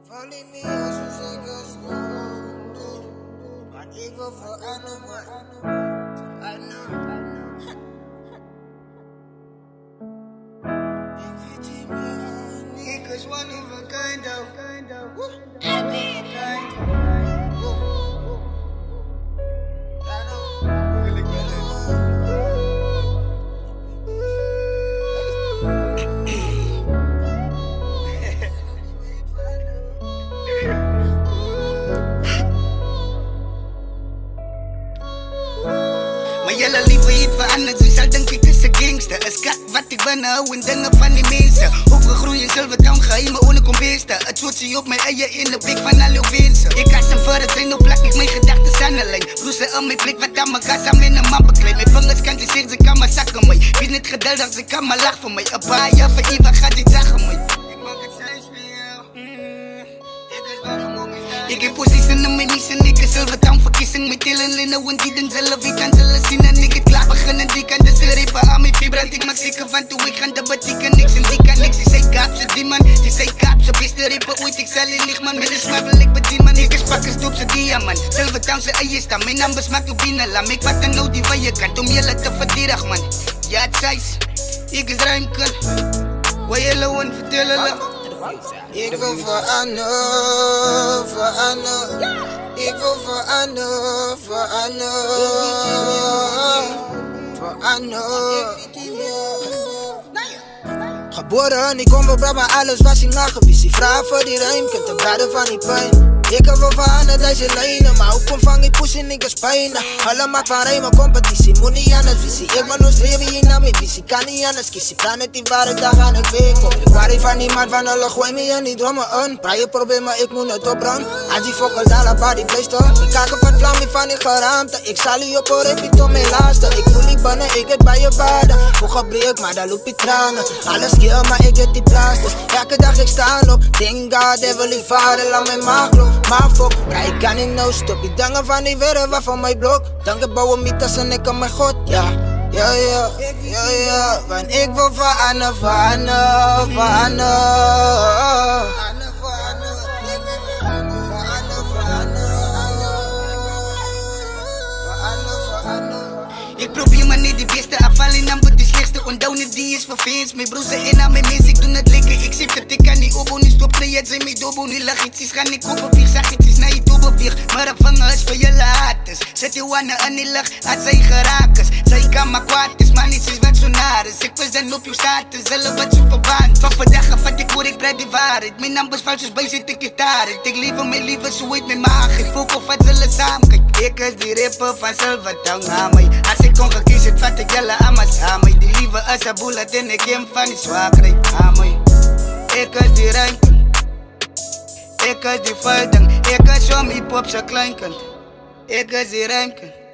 Only me als we zeker schoon doen. Maar ik wil veranderen, Niggas one of a kind of Maar jelle liever iets veranderd, dus al denk ik is een gangster. Een skat wat ik ben, hou in dingen van die mensen. Opgegroeid in Silvertown, geheimen ohne kombeesten. Het soort zie op mijn eieren in de blik van al uw wensen. Ik als een voor het zijn, dan plak ik mijn gedachten aan de lijn. Broesen aan mijn blik, wat aan mijn gas aan mijn man bekleed. Mijn vingers kan ze zeggen, ze kan maar zakken mij. Wie niet geduldig, ze kan maar lachen voor mij. Een paar jaar voor eeuwig gaat dit zagen mij. Ik maak het zijn speel. Ik heb posities in mijn niche en ik is Silvertown verkiezing. Met tillen linnen, want die dan zelf, ik kan zullen zien. En ik het klaar beginnen, die kan de repen aan mijn vibrant. Ik maak zeker van toe, ik ga de batieken. Niks en die kan niks, die zei kaapse die man. Die zei kaapse, beste repen ooit, ik zal in licht man. Met een smavel, ik bedien man. Ik is pakkers, doop ze diamant. Silvertown ze eieren staan, mijn naam besmaakt op binnen. Laat me wat dan nou die van je kant, om jullie te verdedigen man. Ja het zijs, ik is ruimken. Wat jullie want vertellen. Ik wil veranderen. Ik wil veranderen. Geboren, ik kom op maar alles was ik nagewies. Vraag voor die ruim, kunt de braden van die pijn. Ik heb wel veranderd deze lijnen, maar hoe kom vang ik pussy niggas pijn? Alle maakt van rijmen competitie, moet niet anders visie. Ik ben nog schreven hier naar mijn visie, kan niet anders kiezen. Kan het niet waar ik dag aan het week op. Ik waar van niemand van alle gooi me en niet dromen aan. Praai problemen, ik moet het opbranden. Als die fokkels daar op body blijft toch. Ik kijk op het vlam van die geraamte. Ik zal je op een repeat om mijn laatste. Ik voel die bannen, ik het bij je vader. Vroeger breek, maar daar loop je tranen. Alles kill, maar ik get die plasters. Elke dag ik sta op. Thank God, heavenly vader, laat mijn maag lopen. Maar fuck, ik kan niet nou stop. Ik dank van die wereld van mijn blok. Dank het bouwen mythes en ik aan mijn god, ja. Want ik wil veranderen. Ik probeer maar niet de beste afvallen, dan wordt de slechtste. Ondownen die is voor fans, mijn broers en aan mijn mensen. Ik doe het lekker, ik zit het, ik kan niet opbouwen. Niet stoppen, het zijn mijn dobo. Nu lach iets, ga ik op weer. Zag iets naar je dobo weer. Maar opvangen is voor jullie haters. Zet je wanne aan die lach, het zijn gerakers. Zij kan maar kwaad is, maar niets is wat zo naar is. Ik was dan op je status, zelf wat zo verwaand. Van vandaag af wat ik hoor, ik breid die waarheid. Mijn naam is vals, dus bij zit ik gitaar. Ik leef mijn leven zo uit mijn maag. Ik volk of wat zullen samen. Kijk, ik is die rapper van Silvertown aan mij. Als ik kon gekiezen, vat ik jullie aan mij samen. Die lieve als een bullet en ik hem van die zwakheid aan mij. Ik is die ruimte. Ik is die vuilting. Ik is om hip-hop zijn kleinkant. Ik is die ruimte.